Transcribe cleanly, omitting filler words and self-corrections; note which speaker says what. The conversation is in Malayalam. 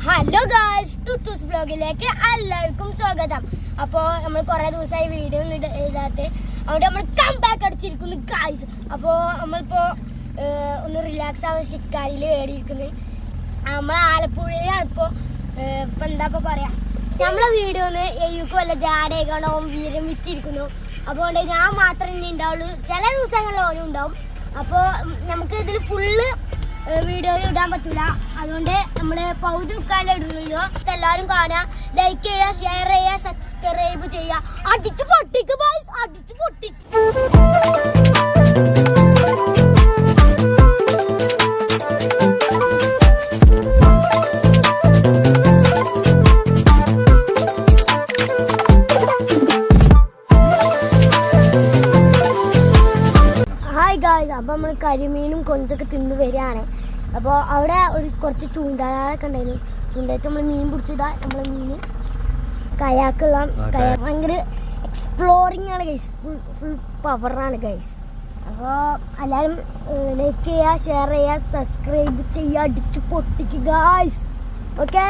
Speaker 1: ഹലോ ഗായ്സ്, ടുട്ടൂസ് ബ്ലോഗിലേക്ക് എല്ലാവർക്കും സ്വാഗതം. അപ്പോൾ നമ്മൾ കുറേ ദിവസമായി വീഡിയോ ഒന്നും ഇടാത്ത, അതുകൊണ്ട് നമ്മൾ കം ബാക്ക് അടിച്ചിരിക്കുന്നു ഗായ്സ്. അപ്പോൾ നമ്മളിപ്പോൾ ഒന്ന് റിലാക്സ് ആവാൻ ഷിക്കാരിയിൽ കയറിയിരിക്കുന്നത്. നമ്മൾ ആലപ്പുഴയിലാണ് ഇപ്പോൾ. ഇപ്പം എന്താ ഇപ്പോൾ പറയാം, നമ്മളെ വീഡിയോ ഒന്ന് എയ്യുക്ക് വല്ല ജാടേക്കണോ വീരം വെച്ചിരിക്കുന്നു. അപ്പോൾ ഞാൻ മാത്രമേ ഇനി ഉണ്ടാവുള്ളൂ, ചില ദിവസങ്ങളിൽ ഓനും ഉണ്ടാവും. അപ്പോൾ നമുക്ക് ഇതിൽ ഫുള്ള് വീഡിയോ ഇടാൻ പറ്റൂല, അതുകൊണ്ട് നമ്മള് പൗതുക്കാലം ഇടുന്നല്ലോ. എല്ലാവരും കാണാ, ലൈക്ക് ചെയ്യുക, ഷെയർ ചെയ്യുക, സബ്സ്ക്രൈബ് ചെയ്യുക. അടിച്ചു പൊട്ടിക്ക് ബോയ്സ്, അടിച്ചു പൊട്ടിക്ക്. ഹായ് ഗായ്സ്, അപ്പോൾ നമ്മൾ കരിമീനും കൊഞ്ചൊക്കെ തിന്ന് വരികയാണ്. അപ്പോൾ അവിടെ കുറച്ച് ചൂണ്ടകളൊക്കെ ഉണ്ടായിരുന്നു. ചൂണ്ടയിട്ട് നമ്മൾ മീൻ പിടിച്ചതാ. നമ്മളെ മീൻ കയാക്കുള്ള ഭയങ്കര എക്സ്പ്ലോറിങ് ആണ് ഗൈസ്, ഫുൾ പവറാണ് ഗൈസ്. അപ്പോൾ എല്ലാവരും ലൈക്ക് ചെയ്യുക, ഷെയർ ചെയ്യുക, സബ്സ്ക്രൈബ് ചെയ്യുക, അടിച്ചു പൊട്ടിക്കുക ഗൈസ്. ഓക്കെ.